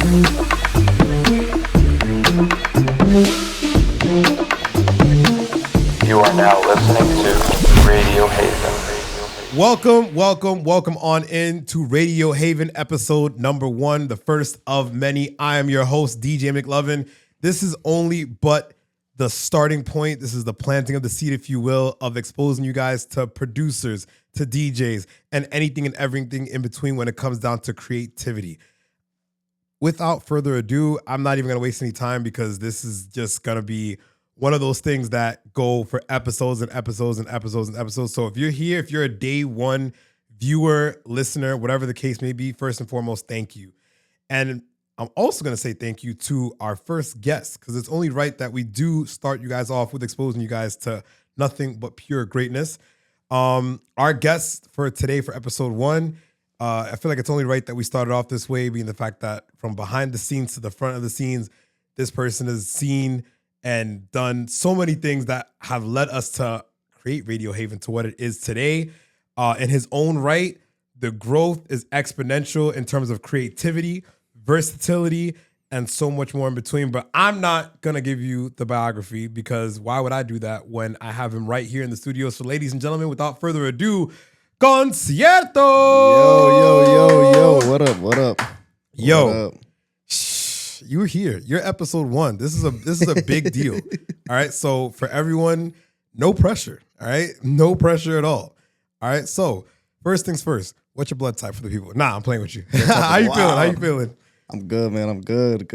You are now listening to Radio HAVN. Welcome on in to Radio HAVN episode number 1, the first of many. I am your host, DJ McLovin. This is only but the starting point. This is the planting of the seed, if you will, of exposing you guys to producers, to DJs, and anything and everything in between when it comes down to creativity. Without further ado, I'm not even going to waste any time because this is just going to be one of those things that go for episodes and episodes and episodes and episodes. So if you're here, if you're a day one viewer, listener, whatever the case may be, first and foremost, thank you. And I'm also going to say thank you to our first guest, because it's only right that we do start you guys off with exposing you guys to nothing but pure greatness. Our guest for today, for episode 1, I feel like it's only right that we started off this way, being the fact that from behind the scenes to the front of the scenes, this person has seen and done so many things that have led us to create Radio HAVN to what it is today. In his own right, the growth is exponential in terms of creativity, versatility, and so much more in between. But I'm not going to give you the biography, because why would I do that when I have him right here in the studio? So ladies and gentlemen, without further ado, KONCIERTO! Yo, what up? Yo. What up? You're here. You're episode 1. This is a big deal. All right. So for everyone, no pressure. All right. No pressure at all. All right. So first things first, what's your blood type for the people? Nah, I'm playing with you. How you feeling? How you feeling? I'm good, man. I'm good.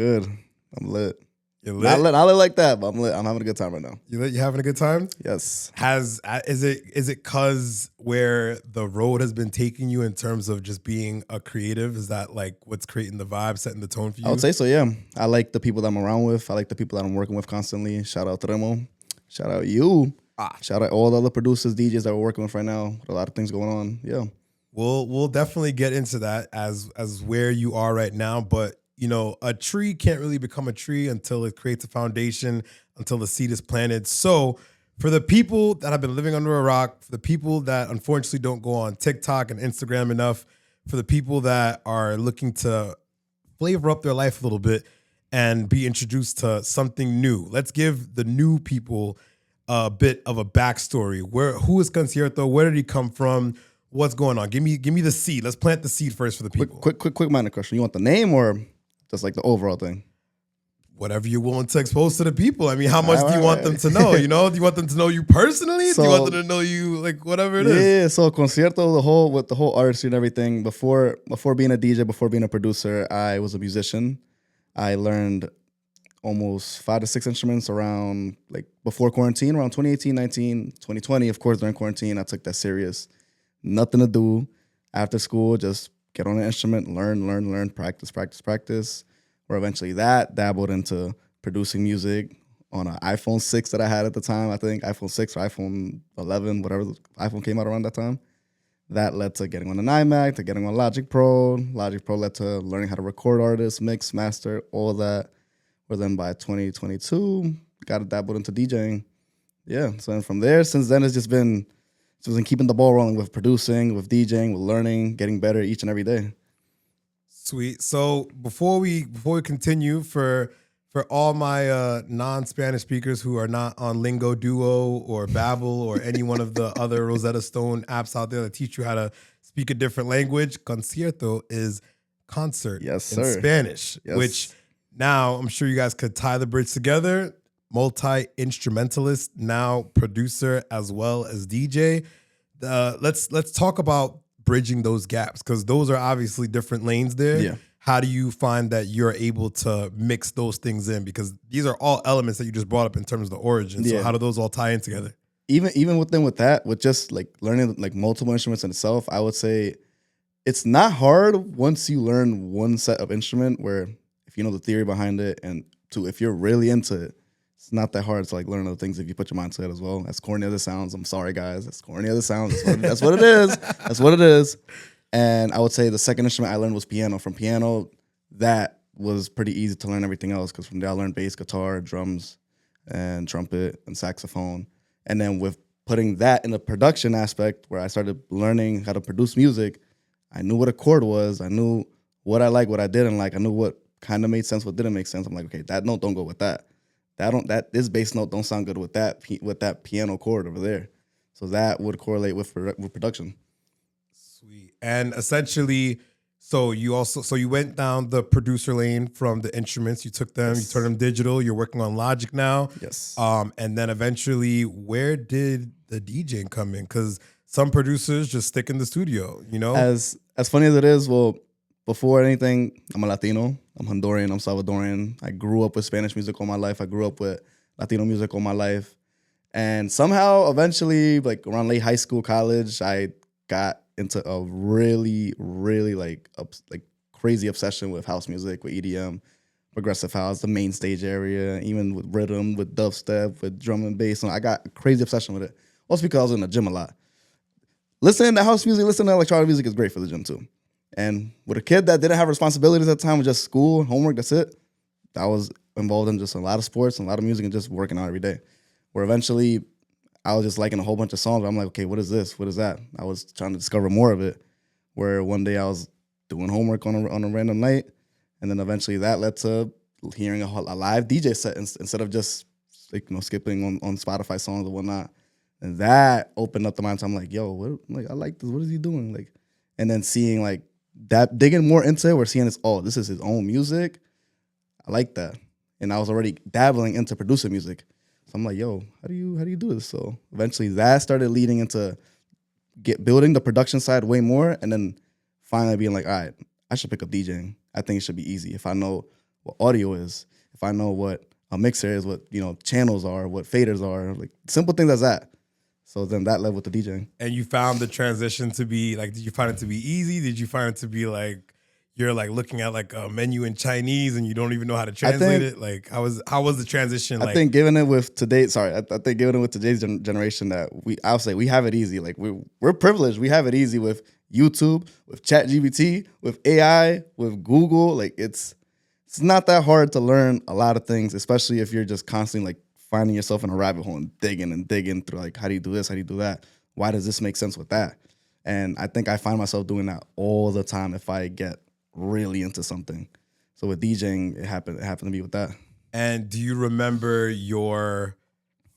I'm lit. You're lit? Not lit like that, but I'm lit. I'm having a good time right now. You lit? You having a good time? Yes. Is it cause where the road has been taking you in terms of just being a creative? Is that like what's creating the vibe, setting the tone for you? I would say so, yeah. I like the people that I'm around with. I like the people that I'm working with constantly. Shout out to Remo. Shout out you. Shout out all the other producers, DJs that we're working with right now. With a lot of things going on. Yeah. We'll definitely get into that as where you are right now, but you know, a tree can't really become a tree until it creates a foundation, until the seed is planted. So for the people that have been living under a rock, for the people that unfortunately don't go on TikTok and Instagram enough, for the people that are looking to flavor up their life a little bit and be introduced to something new, let's give the new people a bit of a backstory. Who is KONCIERTO? Where did he come from? What's going on? Give me the seed. Let's plant the seed first for the people. Quick minor question. You want the name or just like the overall thing? Whatever you're willing to expose to the people. I mean, how much do you want them to know? You know, do you want them to know you personally? Do you want them to know you, like, whatever it is? Yeah, so KONCIERTO, with the whole artistry and everything, before being a DJ, before being a producer, I was a musician. I learned almost 5 to 6 instruments around, like, before quarantine, around 2018, 19, 2020. Of course, during quarantine, I took that serious. Nothing to do after school, just get on an instrument, learn, practice. Or eventually that dabbled into producing music on an iPhone 6 that I had at the time, I think. iPhone 6 or iPhone 11, whatever the iPhone came out around that time. That led to getting on an iMac, to getting on Logic Pro. Logic Pro led to learning how to record artists, mix, master, all of that. But then by 2022, got to dabble into DJing. Yeah, so then from there, since then, it's been keeping the ball rolling with producing, with DJing, with learning, getting better each and every day. Sweet. So before we continue, for all my non-Spanish speakers who are not on Lingo Duo or Babbel or any one of the other Rosetta Stone apps out there that teach you how to speak a different language, KONCIERTO is concert in Spanish, which now I'm sure you guys could tie the bridge together. Multi-instrumentalist, now producer as well as DJ. Let's talk about bridging those gaps, because those are obviously different lanes there. Yeah. How do you find that you're able to mix those things in? Because these are all elements that you just brought up in terms of the origin. So how do those all tie in together? Even with just like learning like multiple instruments in itself, I would say it's not hard once you learn one set of instrument, where if you know the theory behind it, and if you're really into it, it's not that hard to like learn other things if you put your mind to it as well. As corny as it sounds, I'm sorry guys, as corny as it sounds, that's what it is. That's what it is. And I would say the second instrument I learned was piano. From piano, that was pretty easy to learn everything else, because from there I learned bass, guitar, drums, and trumpet, and saxophone. And then with putting that in the production aspect, where I started learning how to produce music, I knew what a chord was. I knew what I liked, what I didn't like. I knew what kind of made sense, what didn't make sense. I'm like, okay, that note don't go with that. This bass note don't sound good with that piano chord over there. So that would correlate with production. Sweet. And essentially, so you went down the producer lane from the instruments. You took them, Yes. you turned them digital. You're working on Logic now. Yes. And then eventually, where did the DJing come in? Because some producers just stick in the studio, you know? As funny as it is, well, before anything, I'm a Latino. I'm Honduran. I'm Salvadorian. I grew up with Spanish music all my life. I grew up with Latino music all my life. And somehow, eventually, like around late high school, college, I got into a really, really like crazy obsession with house music, with EDM, progressive house, the main stage area, even with rhythm, with dubstep, with drum and bass. And I got a crazy obsession with it. Also because I was in the gym a lot. Listening to house music, listening to electronic music is great for the gym too. And with a kid that didn't have responsibilities at the time, with just school, homework, that's it. I was involved in just a lot of sports and a lot of music and just working out every day. Where eventually I was just liking a whole bunch of songs. I'm like, okay, what is this? What is that? I was trying to discover more of it. Where one day I was doing homework on a random night, and then eventually that led to hearing a live DJ set instead of just skipping on Spotify songs or whatnot. And that opened up the mind. So I'm like, yo, I like this. What is he doing? Like, and then seeing like that, digging more into it, we're seeing this is his own music. I like that. And I was already dabbling into producing music. So I'm like, yo, how do you do this? So eventually that started leading into building the production side way more, and then finally being like, all right, I should pick up DJing. I think it should be easy. If I know what audio is, if I know what a mixer is, what channels are, what faders are, like simple things as that. So then that led with the DJing. And you found the transition to be like, did you find it to be easy? Did you find it to be like you're like looking at like a menu in Chinese and you don't even know how to translate it? Like how was the transition? I think given it with today's generation that I'll say we have it easy. Like we're privileged. We have it easy with YouTube, with ChatGPT, with AI, with Google. Like it's not that hard to learn a lot of things, especially if you're just constantly like finding yourself in a rabbit hole and digging through like, how do you do this? How do you do that? Why does this make sense with that? And I think I find myself doing that all the time if I get really into something. So with DJing, it happened to be with that. And do you remember your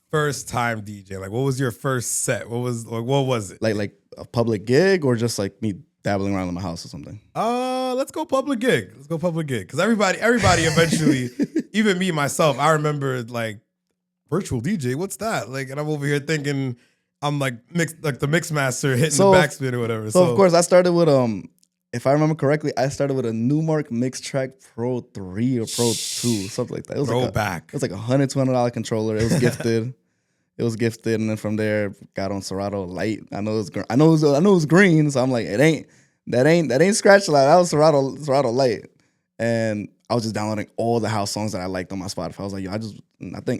first time DJ? Like, what was your first set? What was it? Like a public gig or just like me dabbling around in my house or something? Let's go public gig. Because everybody eventually, even me myself, I remember like virtual DJ. What's that? Like, and I'm over here thinking I'm like the mix master hitting the backspin or whatever. So of course I started with if I remember correctly, I started with a Newmark Mix Track Pro 3 or Pro 2, something like that. It was Throwback. It was like $100, $200 controller. It was gifted. And then from there, got on Serato Light. I know it was green, so I'm like, that ain't Scratch Light. That was Serato Light. And I was just downloading all the house songs that I liked on my Spotify. I was like, yo,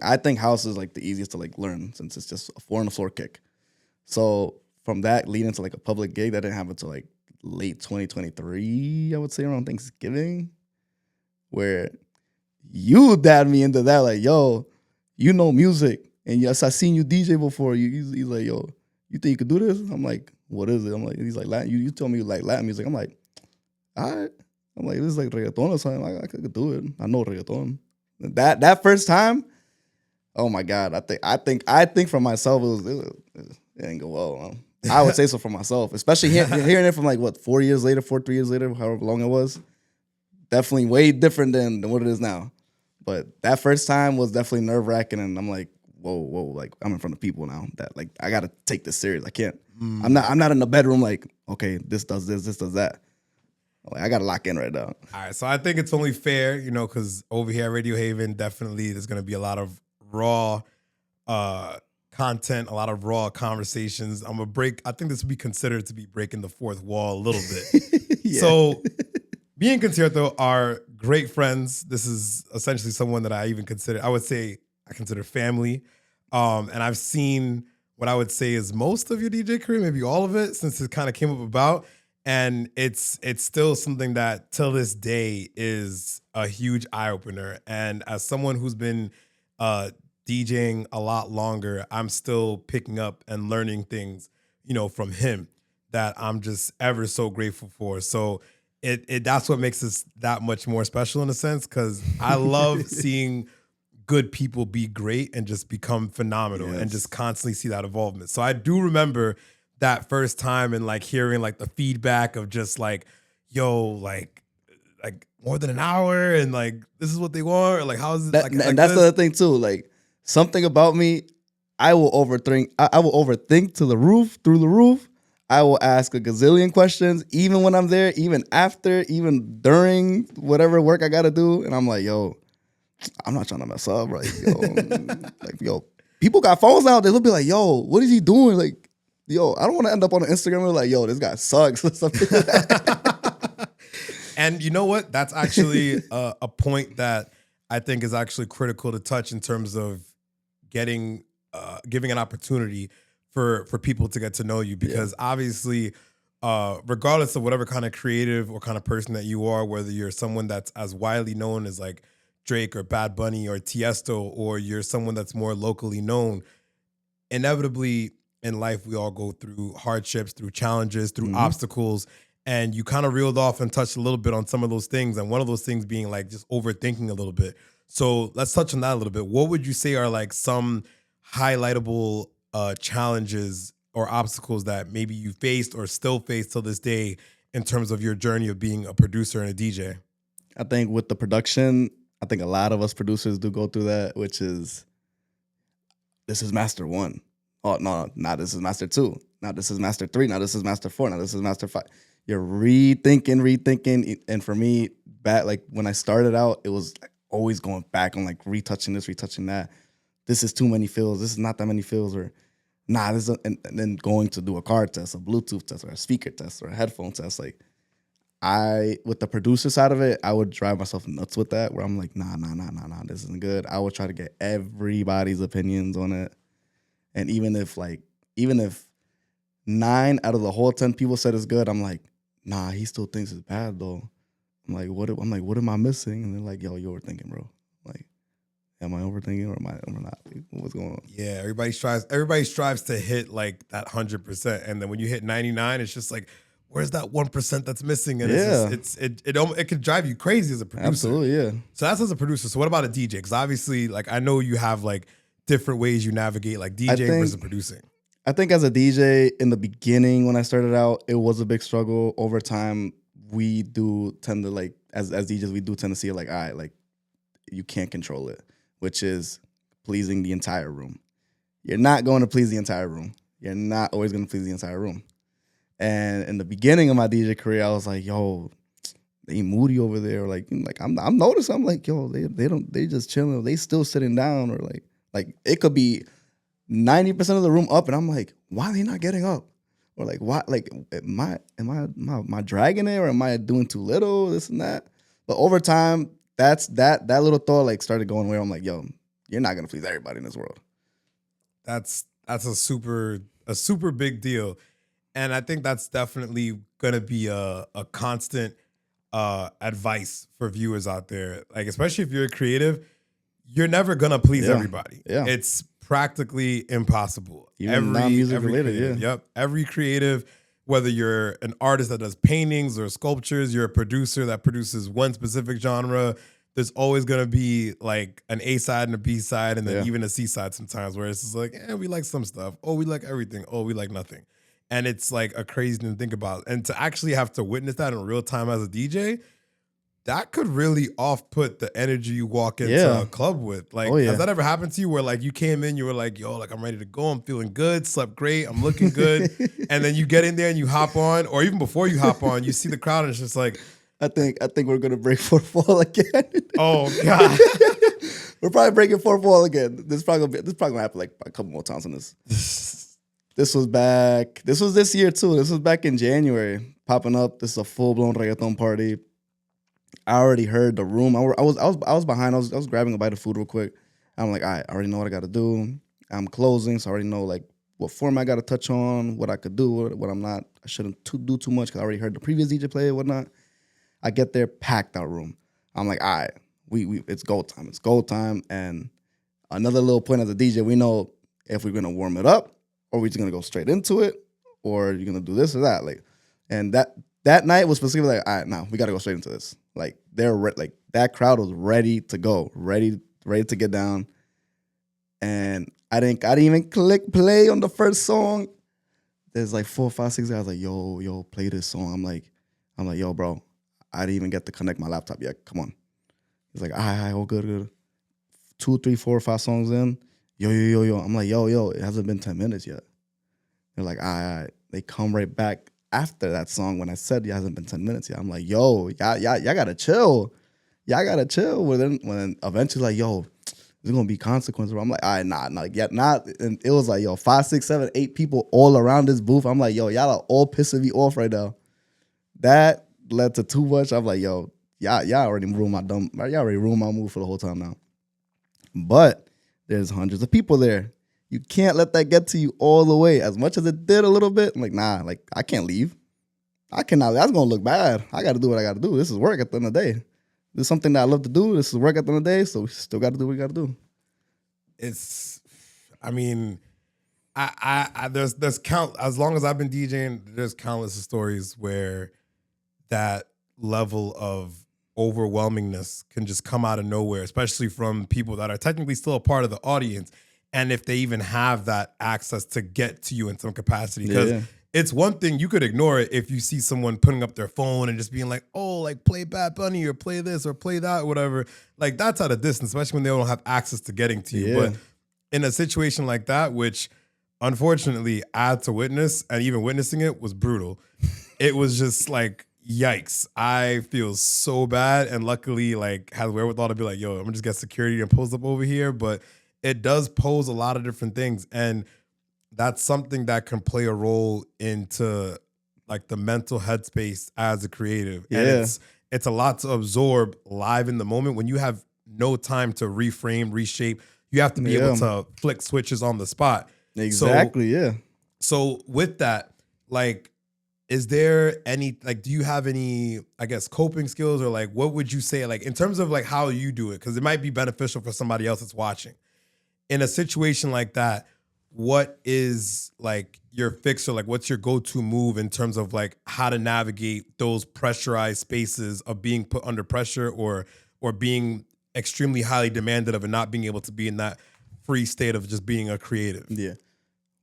I think house is like the easiest to like learn since it's just a 4-on-the-floor kick. So from that leading to like a public gig that didn't happen until like late 2023, I would say around Thanksgiving, where you dabbed me into that, like, yo, you know music, and yes, I seen you DJ before. He's like, yo, you think you could do this? I'm like, what is it? I'm like, he's like, Latin. You told me you like Latin music. I'm like, all right. I'm like, this is like reggaeton or something. I could do it. I know reggaeton. That first time, oh my God, I think for myself it didn't go well. I would say so for myself, especially hearing it from like 3 years later, however long it was. Definitely way different than what it is now. But that first time was definitely nerve-wracking, and I'm like, whoa, like I'm in front of people now. That like I gotta take this serious. I can't. I'm not in the bedroom like, okay, this does this does that. Like, I gotta lock in right now. All right, so I think it's only fair, because over here at Radio Haven, definitely there's gonna be a lot of raw content, a lot of raw conversations. I'm gonna break. I think this would be considered to be breaking the fourth wall a little bit. Yeah. So, me and KONCIERTO are great friends. This is essentially someone that I consider family. And I've seen what I would say is most of your DJ career, maybe all of it, since it kind of came up about. And it's still something that till this day is a huge eye opener. And as someone who's been DJing a lot longer, I'm still picking up and learning things, from him that I'm just ever so grateful for. So that's what makes this that much more special in a sense, because I love seeing good people be great and just become phenomenal and just constantly see that evolvement. So I do remember that first time and like hearing like the feedback of just like, yo, like more than an hour and like this is what they want, or like how is it and that's the other thing too. Like something about me, I will overthink. I will overthink through the roof. I will ask a gazillion questions, even when I'm there, even after, even during whatever work I gotta do. And I'm like, yo, I'm not trying to mess up. Like, yo, people got phones now. They'll be like, yo, what is he doing? Like, yo, I don't want to end up on Instagram and like, yo, this guy sucks or something like that. And you know what? That's actually a point that I think is actually critical to touch in terms of giving an opportunity for people to get to know you, because obviously, regardless of whatever kind of creative or kind of person that you are, whether you're someone that's as widely known as like Drake or Bad Bunny or Tiesto, or you're someone that's more locally known, inevitably in life we all go through hardships, through challenges, through obstacles. And you kind of reeled off and touched a little bit on some of those things, and one of those things being like just overthinking a little bit. So let's touch on that a little bit. What would you say are like some highlightable challenges or obstacles that maybe you faced or still face till this day in terms of your journey of being a producer and a DJ? I think with the production, I think a lot of us producers do go through that, which is, this is master 1. Oh, no, now this is master 2. Now this is master 3. Now this is master 4. Now this is master 5. You're rethinking. And for me, back like when I started out, it was like always going back and like retouching this, retouching that. This is too many fills. This is not that many fills. Or nah, this is and then going to do a card test, a Bluetooth test, or a speaker test, or a headphone test. Like with the producer side of it, I would drive myself nuts with that, where I'm like, nah, this isn't good. I would try to get everybody's opinions on it. And even if 9 out of the whole 10 people said it's good, I'm like, nah, he still thinks it's bad though. I'm like, what am I missing? And they're like, yo, you're overthinking, bro. I'm like, am I overthinking or am I not? What's going on? Yeah, everybody strives to hit like that 100%, and then when you hit 99, it's just like, where's that 1% that's missing? And it could drive you crazy as a producer. Absolutely, yeah. So that's as a producer. So what about a DJ? Because obviously, like I know you have like different ways you navigate like DJing versus producing. I think as a DJ in the beginning when I started out, it was a big struggle. Over time, we do tend to like as DJs, we do tend to see it like, all right, like you can't control it, which is pleasing the entire room. You're not going to please the entire room. You're not always going to please the entire room. And in the beginning of my DJ career, I was like, yo, they moody over there. Or like I'm noticing. I'm like, yo, they just chilling. They still sitting down. Or like it could be 90% of the room up, and I'm like, why are they not getting up? Or like, why? Like, am I dragging it, or am I doing too little? This and that. But over time, that little thought like started going where I'm like, yo, you're not gonna please everybody in this world. That's a super big deal. And I think that's definitely going to be a constant advice for viewers out there. Like, especially if you're a creative, you're never going to please everybody. Yeah. It's practically impossible. Even non-music related, creative, Yep. Every creative, whether you're an artist that does paintings or sculptures, you're a producer that produces one specific genre, there's always going to be like an A side and a B side, and then even a C side sometimes, where it's just like, we like some stuff. Oh, we like everything. Oh, we like nothing. And it's like a crazy thing to think about. And to actually have to witness that in real time as a DJ, that could really off-put the energy you walk into a club with. Like, has that ever happened to you where like you came in, you were like, yo, like I'm ready to go. I'm feeling good, slept great, I'm looking good. And then you get in there and you hop on, or even before you hop on, you see the crowd and it's just like, I think we're going to break fourth wall again. Oh, God. We're probably breaking fourth wall again. This is probably going to happen like a couple more times on this. This was this year too. This was back in January. Popping up. This is a full-blown reggaeton party. I already heard the room. I was behind. I was grabbing a bite of food real quick. I'm like, all right, I already know what I got to do. I'm closing, so I already know like what form I got to touch on, what I could do, what I'm not. I shouldn't do too much because I already heard the previous DJ play and whatnot. I get there, packed out room. I'm like, all right, we it's go time. It's go time. And another little point as a DJ, we know if we're gonna warm it up, or we're just gonna go straight into it, or you're gonna do this or that. Like, and that that night was specifically like, all right, now we got to go straight into this. Like like that crowd was ready to go, ready to get down. And I didn't even click play on the first song. There's like 4, 5, 6 guys like, yo, play this song. I'm like, yo, bro, I didn't even get to connect my laptop yet. Come on. He's like, all right, oh, good. 2, 3, 4, 5 songs in. Yo. I'm like, yo, it hasn't been 10 minutes yet. They're like, all right. They come right back after that song when I said it hasn't been 10 minutes yet. I'm like, yo, y'all gotta chill. Y'all gotta chill. When eventually like, yo, there's gonna be consequences. I'm like, all right, nah, yet not. And it was like, yo, 5, 6, 7, 8 people all around this booth. I'm like, yo, y'all are all pissing me off right now. That led to too much. I'm like, yo, y'all already ruined my mood for the whole time now. But there's hundreds of people there. You can't let that get to you all the way. As much as it did a little bit, I'm like, nah, like I can't leave. I cannot. That's gonna look bad. I got to do what I got to do. This is work at the end of the day. This is something that I love to do. This is work at the end of the day. So we still got to do what we got to do. I mean, there's count. As long as I've been DJing, there's countless stories where that level of overwhelmingness can just come out of nowhere, especially from people that are technically still a part of the audience. And if they even have that access to get to you in some capacity, because it's one thing you could ignore it if you see someone putting up their phone and just being like, oh, like play Bad Bunny or play this or play that or whatever. Like that's at a distance, especially when they don't have access to getting to you. But in a situation like that, which unfortunately I had to witness, and even witnessing it was brutal. It was just like, yikes. I feel so bad, and luckily like had the wherewithal to be like, yo, I'm gonna just get security and post up over here. But it does pose a lot of different things, and that's something that can play a role into like the mental headspace as a creative. And it's a lot to absorb live in the moment when you have no time to reframe, reshape. You have to be able to flick switches on the spot. Exactly, So with that, like, is there any, like, do you have any, I guess, coping skills, or like, what would you say, like, in terms of like how you do it? Because it might be beneficial for somebody else that's watching. In a situation like that, what is like your fix, or like what's your go-to move in terms of like how to navigate those pressurized spaces of being put under pressure or being extremely highly demanded of and not being able to be in that free state of just being a creative? Yeah.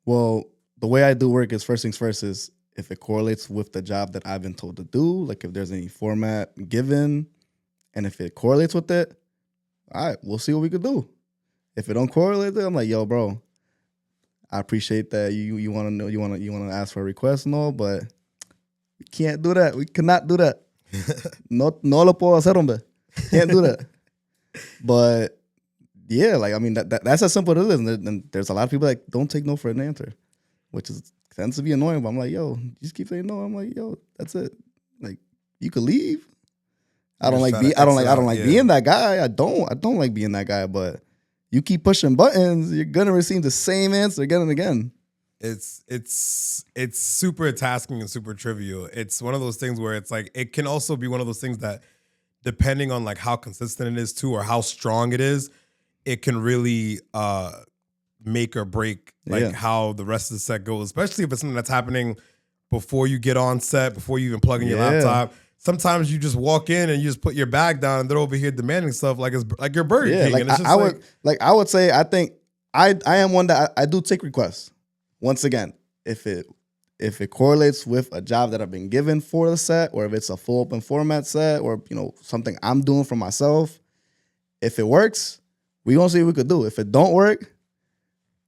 Well, the way I do work is first things first is if it correlates with the job that I've been told to do, like if there's any format given, and if it correlates with it, all right, we'll see what we could do. If it don't correlate, I'm like, yo, bro, I appreciate that you want to know, you want to ask for a request and all, but we can't do that. We cannot do that. No lo puedo hacer, hombre. Can't do that. But yeah, like I mean that's as simple as it is. And there's a lot of people that don't take no for an answer, which tends to be annoying. But I'm like, yo, you just keep saying no. I'm like, yo, that's it. Like you could leave. I don't like being that guy. I don't like being that guy, but you keep pushing buttons, you're gonna receive the same answer again and again. It's super tasking and super trivial. It's one of those things where it's like, it can also be one of those things that, depending on like how consistent it is too, or how strong it is, it can really make or break like how the rest of the set goes, especially if it's something that's happening before you get on set, before you even plug in your laptop. Sometimes you just walk in and you just put your bag down and they're over here demanding stuff like it's like your Burger King. Like and it's just I would say I think I am one that I do take requests. Once again, if it correlates with a job that I've been given for the set, or if it's a full open format set, or something I'm doing for myself, if it works, we gonna see what we could do. If it don't work,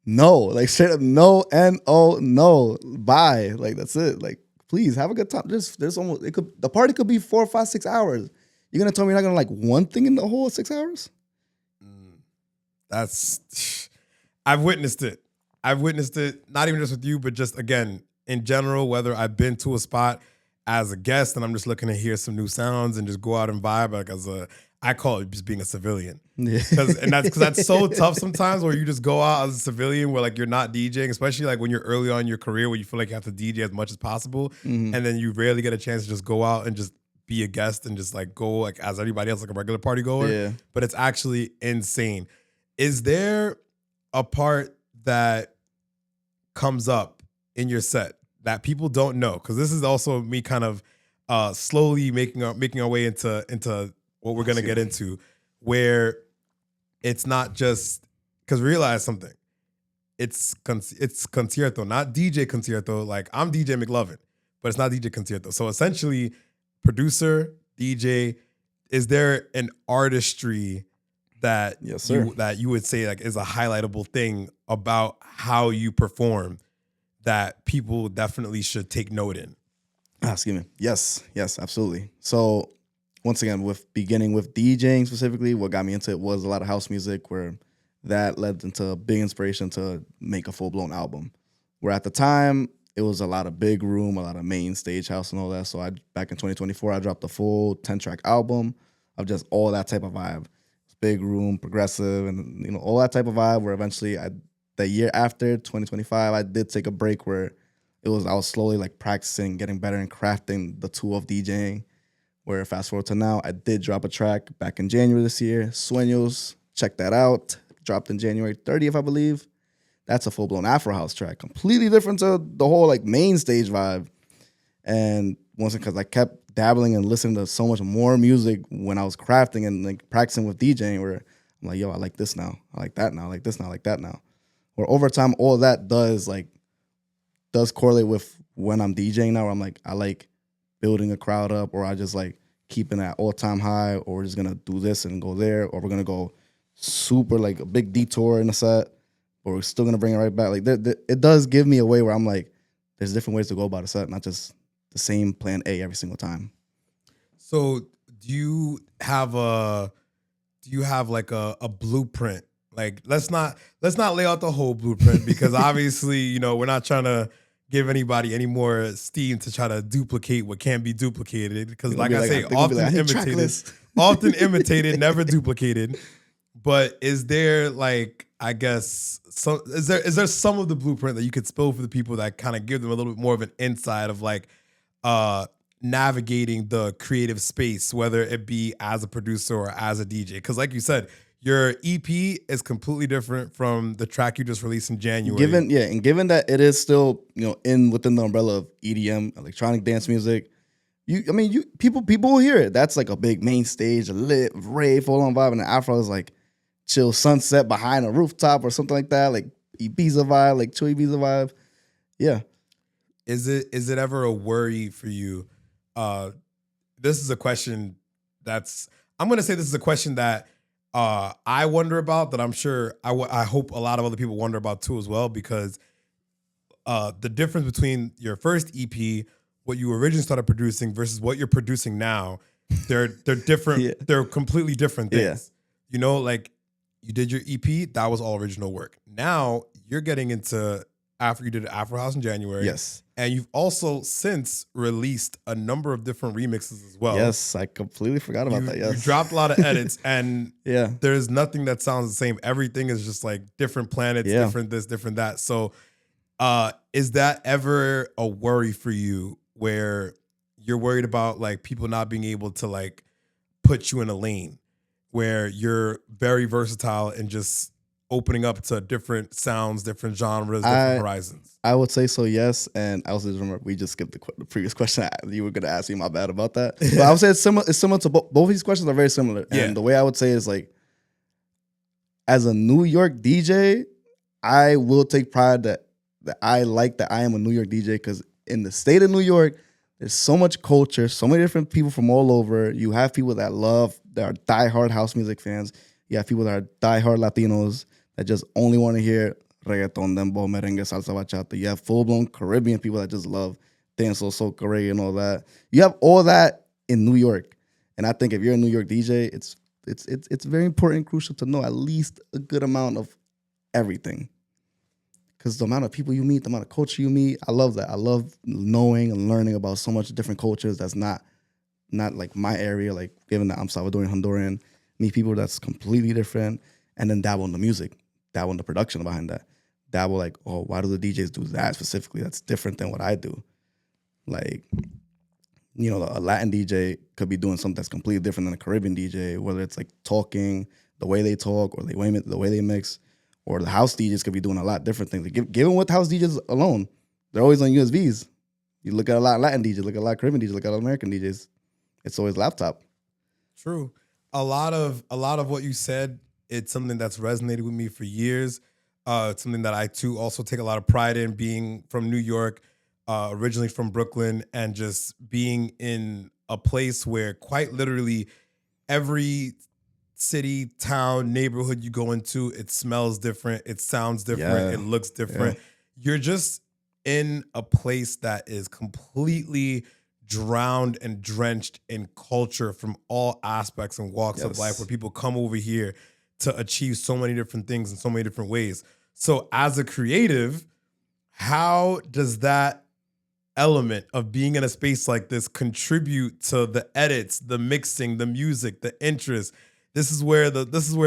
no, like straight up no, N-O, no, bye. Like that's it. Like please have a good time. There's almost the party could be 4, 5, 6 hours. You're gonna tell me you're not gonna like one thing in the whole 6 hours? I've witnessed it. Not even just with you, but just again in general. Whether I've been to a spot as a guest and I'm just looking to hear some new sounds and just go out and vibe, like I call it just being a civilian. Yeah. Because that's so tough sometimes, where you just go out as a civilian where like you're not DJing, especially like when you're early on in your career where you feel like you have to DJ as much as possible. Mm-hmm. And then you rarely get a chance to just go out and just be a guest and just like go like as everybody else, like a regular party goer. Yeah. But it's actually insane. Is there a part that comes up in your set that people don't know? Because this is also me kind of slowly making our way into what we're gonna get into, where it's not just because realize something. It's concierto, not DJ concierto. Like I'm DJ McLovin, but it's not DJ concierto. So essentially, producer, DJ. Is there an artistry that you would say like is a highlightable thing about how you perform that people definitely should take note in? Excuse me. Yes, absolutely. So once again, beginning with DJing specifically, what got me into it was a lot of house music, where that led into a big inspiration to make a full-blown album. Where at the time, it was a lot of big room, a lot of main stage house and all that. So back in 2024, I dropped a full 10-track album of just all that type of vibe. Big room, progressive, and all that type of vibe, where eventually the year after 2025, I did take a break where I was slowly like practicing, getting better and crafting the tool of DJing. Where fast forward to now, I did drop a track back in January this year, Sueños, check that out. Dropped in January 30th, I believe. That's a full-blown Afro house track, completely different to the whole like main stage vibe. And once again, because I kept dabbling and listening to so much more music when I was crafting and like practicing with DJing, where I'm like, yo, I like this now, I like that now, I like this now, I like that now. Where over time, all that does correlate with when I'm DJing now, where I'm like, I like building a crowd up, or I just like keeping that all-time high, or we're just gonna do this and go there, or we're gonna go super like a big detour in the set, but we're still gonna bring it right back. Like it does give me a way where I'm like, there's different ways to go about a set, not just the same plan A every single time. So do you have like a blueprint? Like let's not lay out the whole blueprint, because obviously, we're not trying to give anybody any more steam to try to duplicate what can't be duplicated. Because like I say, often imitated, never duplicated. But is there like, I guess, is there some of the blueprint that you could spill for the people that kind of give them a little bit more of an insight of like navigating the creative space, whether it be as a producer or as a DJ? Because like you said, your EP is completely different from the track you just released in January. Given that it is still within the umbrella of EDM, electronic dance music, people will hear it. That's like a big main stage, a lit rave, full on vibe, and the Afro is like chill sunset behind a rooftop or something like that, like Ibiza vibe, like chill Ibiza vibe. Yeah. Is it ever a worry for you? This is a question I'm going to say this is a question that I wonder about, that I'm sure I hope a lot of other people wonder about too as well, because the difference between your first EP, what you originally started producing, versus what you're producing now, they're different. Yeah. They're completely different things. Yeah. Like you did your EP, that was all original work. Now you're getting into after you did Afro House in January. Yes. And you've also since released a number of different remixes as well. Yes, I completely forgot about that. Yes. You dropped a lot of edits, and there's nothing that sounds the same. Everything is just like different planets, different this, different that. So is that ever a worry for you, where you're worried about like people not being able to like put you in a lane where you're very versatile and just opening up to different sounds, different genres, different horizons? I would say so, yes. And I also remember we just skipped the previous question you were going to ask me. My bad about that. But I would say it's similar to both of these questions are very similar. And the way I would say is like, as a New York DJ, I will take pride that I like that I am a New York DJ, because in the state of New York, there's so much culture, so many different people from all over. You have people that are diehard house music fans. You have people that are diehard Latinos that just only want to hear reggaeton, dembow, merengue, salsa, bachata. You have full-blown Caribbean people that just love dancehall, soca, reggae, and all that. You have all that in New York. And I think if you're a New York DJ, it's very important and crucial to know at least a good amount of everything. Because the amount of people you meet, the amount of culture you meet, I love that. I love knowing and learning about so much different cultures that's not like my area, like given that I'm Salvadorian, Honduran, meet people that's completely different, and then dabble in the music, dabble in the production behind that. Dabble like, oh, why do the DJs do that specifically? That's different than what I do. Like, a Latin DJ could be doing something that's completely different than a Caribbean DJ, whether it's like talking, the way they talk, or the way they mix. Or the house DJs could be doing a lot different things. Like, given with house DJs alone, they're always on USBs. You look at a lot of Latin DJs, look at a lot of Caribbean DJs, look at American DJs. It's always laptop. True. A lot of what you said, it's something that's resonated with me for years. It's something that I too also take a lot of pride in, being from New York, originally from Brooklyn, and just being in a place where quite literally every city, town, neighborhood you go into, it smells different, it sounds different, it looks different. You're just in a place that is completely drowned and drenched in culture from all aspects and walks of life, where people come over here to achieve so many different things in so many different ways. So as a creative, how does that element of being in a space like this contribute to the edits, the mixing, the music, the interest? This is where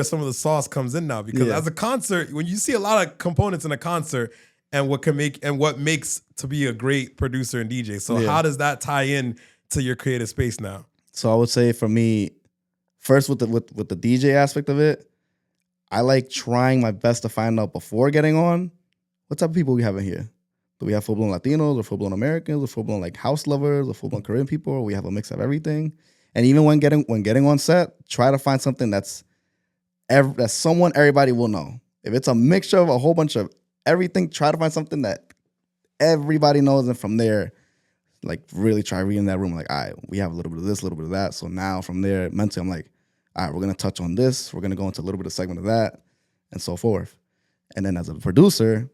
some of the sauce comes in now, because as a concert, when you see a lot of components in a concert and what makes to be a great producer and DJ. So how does that tie in to your creative space now? So I would say for me, first with the DJ aspect of it, I like trying my best to find out before getting on what type of people we have in here. Do we have full-blown Latinos or full-blown Americans or full-blown like house lovers or full-blown Caribbean people, or we have a mix of everything? And even when getting on set, try to find something that's someone everybody will know. If it's a mixture of a whole bunch of everything, try to find something that everybody knows, and from there, like really try reading that room. Like, all right, we have a little bit of this, a little bit of that. So now from there, mentally, I'm like, all right, we're gonna touch on this. We're gonna go into a little bit of segment of that, and so forth. And then as a producer,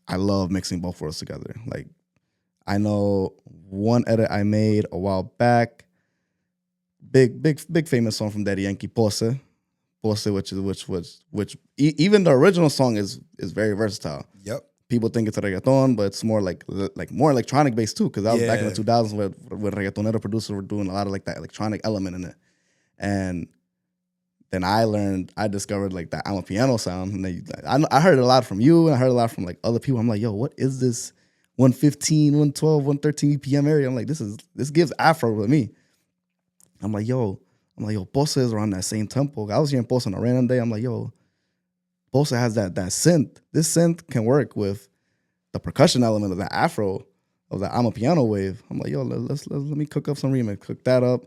I love mixing both worlds together. Like, I know one edit I made a while back. Big famous song from Daddy Yankee, Pose, which even the original song is very versatile. Yep. People think it's a reggaeton, but it's more like more electronic based too. Because that was back in the 2000s where reggaetonero producers were doing a lot of like that electronic element in it. And then I discovered like that I'm a piano sound. And I heard a lot from you, and I heard a lot from like other people. I'm like, yo, what is this 115, 112, 113 BPM area? I'm like, this gives Afro to me. I'm like, yo, Bossa is around that same tempo. I was hearing Bossa on a random day. I'm like, yo, Bossa has that synth. This synth can work with the percussion element of that Afro, of that I'm a piano wave. I'm like, yo, let me cook up some remix. Cook that up.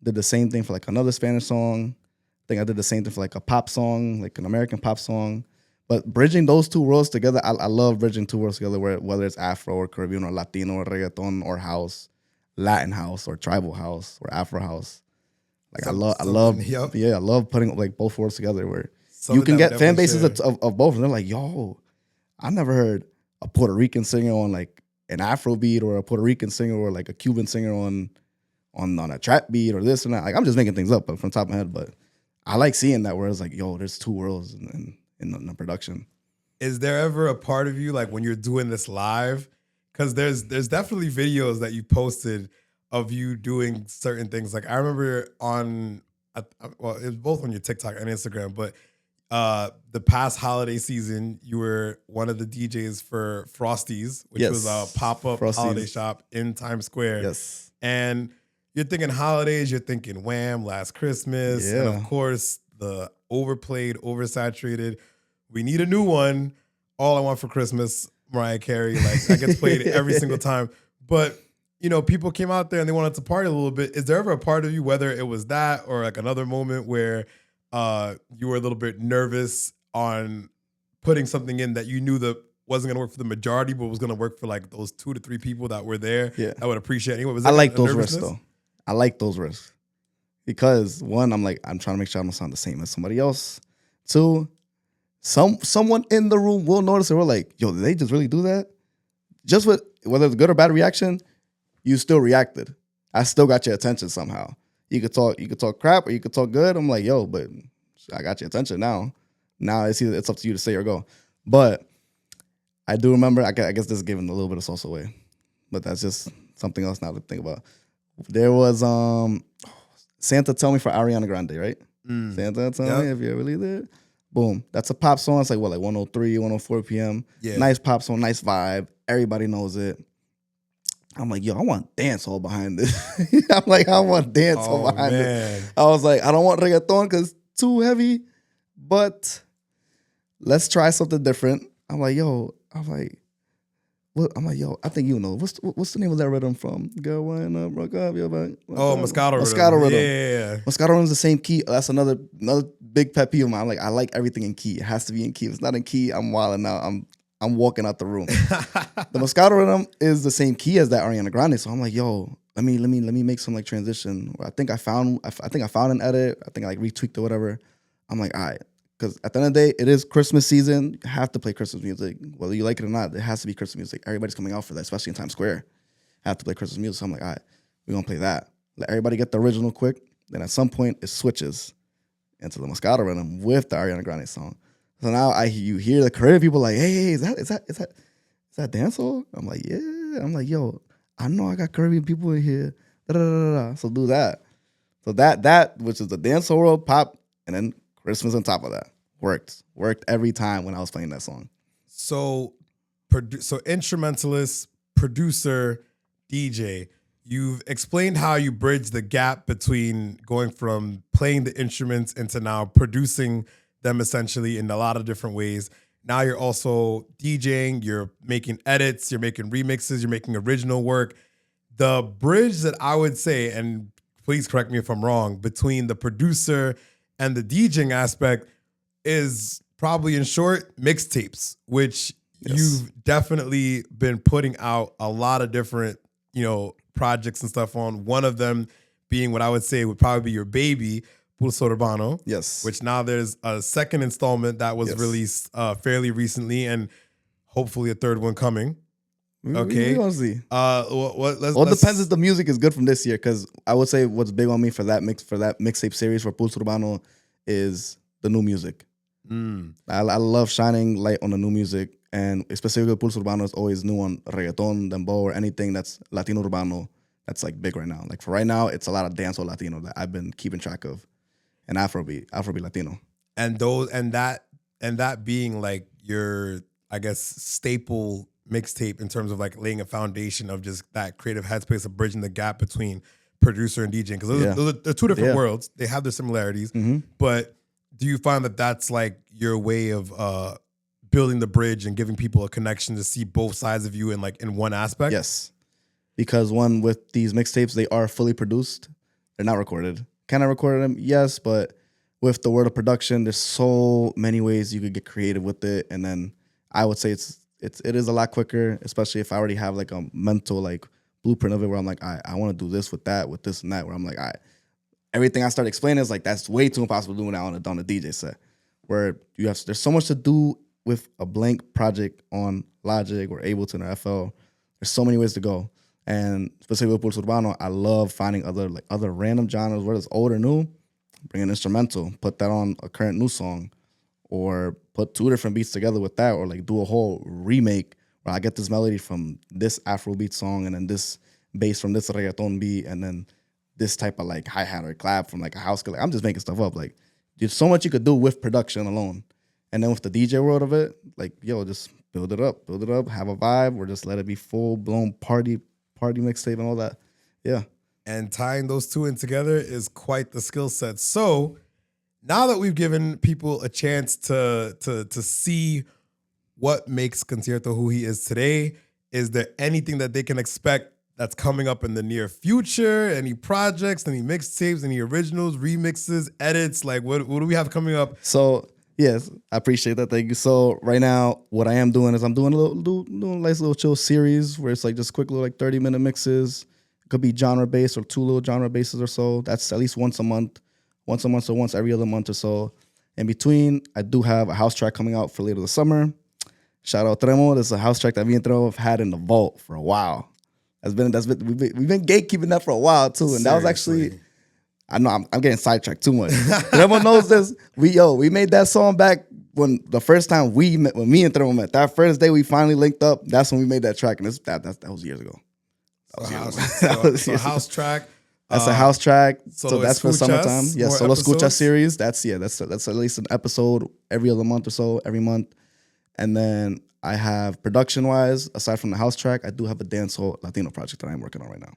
Did the same thing for like another Spanish song. I think I did the same thing for like a pop song, like an American pop song. But bridging those two worlds together, I love bridging two worlds together, whether it's Afro or Caribbean or Latino or reggaeton or house, Latin house or tribal house or Afro house. Like I love putting like both worlds together where you can get fan bases of both, and they're like, yo, I never heard a Puerto Rican singer on like an Afro beat, or a Puerto Rican singer or like a Cuban singer on a trap beat or this and that. Like, I'm just making things up from the top of my head, but I like seeing that where it's like, yo, there's two worlds in the production. Is there ever a part of you, like when you're doing this live, because there's definitely videos that you posted of you doing certain things. Like I remember it was both on your TikTok and Instagram, but the past holiday season, you were one of the DJs for Frosties, which was a pop-up holiday shop in Times Square. Yes. And you're thinking holidays, you're thinking Wham, Last Christmas, and of course the overplayed, oversaturated, we need a new one, All I Want for Christmas, Mariah Carey. Like that gets played every single time. But you know, people came out there and they wanted to party a little bit. Is there ever a part of you, whether it was that or like another moment where you were a little bit nervous on putting something in that you knew that wasn't going to work for the majority, but was going to work for like those 2 to 3 people that were there? Yeah. I would appreciate it. Anyway, I like those risks though. I like those risks because one, I'm trying to make sure I don't sound the same as somebody else. 2, someone in the room will notice and we're like, yo, did they just really do that? Just with whether it's a good or bad reaction, you still reacted. I still got your attention somehow. You could talk crap or you could talk good. I'm like, yo, but I got your attention now. Now it's up to you to say or go. But I do remember, I guess this is giving a little bit of sauce away, but that's just something else now to think about. There was Santa Tell Me for Ariana Grande, right? Santa Tell Me if you're really there. Boom. That's a pop song. It's like 103, 104 p.m. Yeah. Nice pop song, nice vibe. Everybody knows it. I'm like, yo, I want dance all behind this. I'm like, I want dance all behind this. I was like, I don't want reggaeton because it's too heavy, but let's try something different. I'm like, I'm like, yo, I think you know. What's the name of that rhythm from? Girl, wind up, rock up your back. Oh, Moscato rhythm. Moscato rhythm. Yeah. Moscato rhythm's the same key. That's another big pet peeve of mine. I like everything in key. It has to be in key. If it's not in key, I'm wilding out. I'm walking out the room. The Moscato rhythm is the same key as that Ariana Grande. So I'm like, yo, let me make some like transition. I think I found an edit. I think I like retweaked or whatever. I'm like, all right. Because at the end of the day, it is Christmas season. You have to play Christmas music. Whether you like it or not, it has to be Christmas music. Everybody's coming out for that, especially in Times Square. Have to play Christmas music. So I'm like, all right, we're going to play that. Let everybody get the original quick. Then at some point, it switches into the Moscato rhythm with the Ariana Grande song. So now you hear the Caribbean people like, hey, is that dancehall? I'm like, yeah. I'm like, yo, I know I got Caribbean people in here. Da-da-da-da-da. So do that. So that which is the dancehall world, pop, and then Christmas on top of that. Worked every time when I was playing that song. So instrumentalist, producer, DJ, you've explained how you bridge the gap between going from playing the instruments into now producing them essentially in a lot of different ways. Now you're also DJing, you're making edits, you're making remixes, you're making original work. The bridge that I would say, and please correct me if I'm wrong, between the producer and the DJing aspect is probably, in short, mixtapes, which you've definitely been putting out a lot of different, projects and stuff on. One of them being what I would say would probably be your baby, Pulso Urbano. Yes. Which now there's a second installment that was released fairly recently, and hopefully a third one coming. Okay. We're gonna see. It depends if the music is good from this year, because I would say what's big on me for that mixtape series for Pulso Urbano is the new music. I love shining light on the new music, and especially with Pulso Urbano is always new on reggaeton, dembow, or anything that's Latino Urbano that's like big right now. Like for right now, it's a lot of dancehall Latino that I've been keeping track of, and Afrobeat Latino, and that being like your, I guess, staple mixtape in terms of like laying a foundation of just that creative headspace of bridging the gap between producer and DJing, because those are two different worlds. They have their similarities, but do you find that that's like your way of building the bridge and giving people a connection to see both sides of you in one aspect? Yes, because one, with these mixtapes, they are fully produced. They're not recorded. Can I record them? Yes, but with the word of production, there's so many ways you could get creative with it, and then I would say it is a lot quicker, especially if I already have like a mental like blueprint of it where I'm like, I want to do this with that, with this and that, where I'm like, everything I start explaining is like, that's way too impossible to do now on a DJ set, where there's so much to do with a blank project on Logic or Ableton or FL. There's so many ways to go. And specifically with Pulso Urbano, I love finding other random genres, whether it's old or new, bring an instrumental, put that on a current new song, or put two different beats together with that, or like do a whole remake where I get this melody from this Afrobeat song and then this bass from this reggaeton beat and then this type of like hi-hat or clap from like a house. Like, I'm just making stuff up. Like, there's so much you could do with production alone. And then with the DJ world of it, like, yo, just build it up, have a vibe, or just let it be full-blown party mixtape and all that. Yeah. And tying those two in together is quite the skill set. So now that we've given people a chance to see what makes KONCIERTO who he is today, is there anything that they can expect that's coming up in the near future? Any projects, any mixtapes, any originals, remixes, edits? Like, what do we have coming up? So, yes, I appreciate that. Thank you. So right now, what I am doing is I'm doing doing a nice little chill series where it's like just quick little like 30-minute mixes. It could be genre based or two little genre bases or so. That's at least once a month or once every other month or so. In between, I do have a house track coming out for later this summer. Shout out Tremo. This is a house track that me and Tremo have had in the vault for a while. We've been gatekeeping that for a while too, and seriously. That was actually, I know I'm getting sidetracked too much. Everyone knows this. We made that song back when the first time we met, when me and Tremo met. That first day we finally linked up. That's when we made that track, and that was years ago. House track. That's a house track. So that's for escuchas, summertime. Yeah, Solo episodes? Escucha series. That's at least an episode every other month or so, every month. And then I have production-wise, aside from the house track, I do have a dancehall Latino project that I'm working on right now.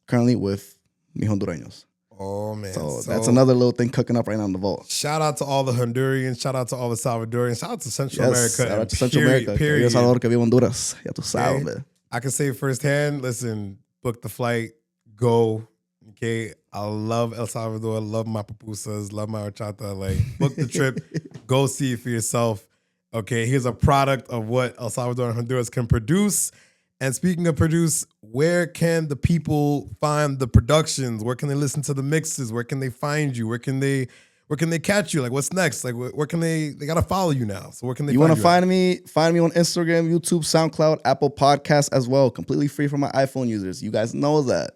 Currently with Mi Hondureños. Oh, man. So that's another little thing cooking up right now in the vault. Shout out to all the Hondurans. Shout out to all the Salvadorians. Shout out to Central America. Shout out to Central America. Period. El Salvador que vive Honduras. Ya tú sabes, man. I can say firsthand, listen, book the flight, go. Okay, I love El Salvador, love my pupusas, love my horchata. Like, book the trip, go see it for yourself. Okay, here's a product of what El Salvador and Honduras can produce. And speaking of produce, where can the people find the productions? Where can they listen to the mixes? Where can they find you? Where can they catch you? Like, what's next? Like, where can they gotta follow you now? So where can they you find want you? To find me? Find me on Instagram, YouTube, SoundCloud, Apple Podcasts as well. Completely free for my iPhone users. You guys know that.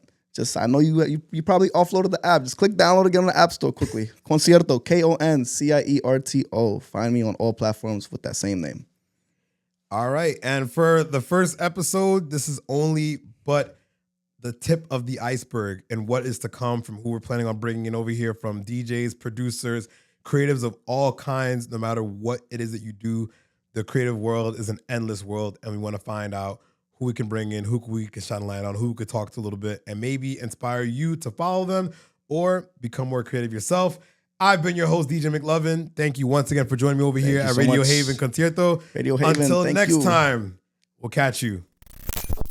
I know you probably offloaded the app. Just click download again on the App Store quickly. Concierto, KONCIERTO. Find me on all platforms with that same name. All right. And for the first episode, this is only but the tip of the iceberg and what is to come from who we're planning on bringing in over here, from DJs, producers, creatives of all kinds. No matter what it is that you do, the creative world is an endless world, and we want to find out who we can bring in, who we can shine a light on, who we could talk to a little bit, and maybe inspire you to follow them or become more creative yourself. I've been your host, DJ McLovin. Thank you once again for joining me over here at Radio HAVN Concierto. Radio HAVN, until next time, we'll catch you.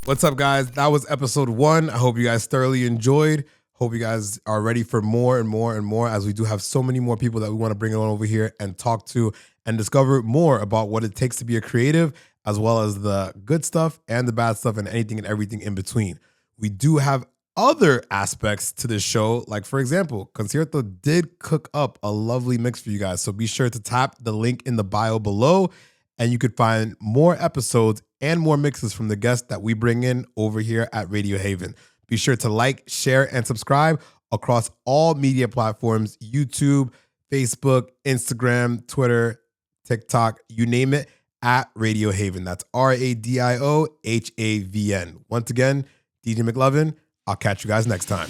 What's up, guys? That was episode 1. I hope you guys thoroughly enjoyed. Hope you guys are ready for more and more and more, as we do have so many more people that we want to bring on over here and talk to and discover more about what it takes to be a creative, as well as the good stuff and the bad stuff and anything and everything in between. We do have other aspects to this show. Like, for example, Concierto did cook up a lovely mix for you guys. So be sure to tap the link in the bio below, and you could find more episodes and more mixes from the guests that we bring in over here at Radio HAVN. Be sure to like, share, and subscribe across all media platforms: YouTube, Facebook, Instagram, Twitter, TikTok, you name it, at Radio HAVN. That's RADIOHAVN. Once again, DJ McLovin. I'll catch you guys next time.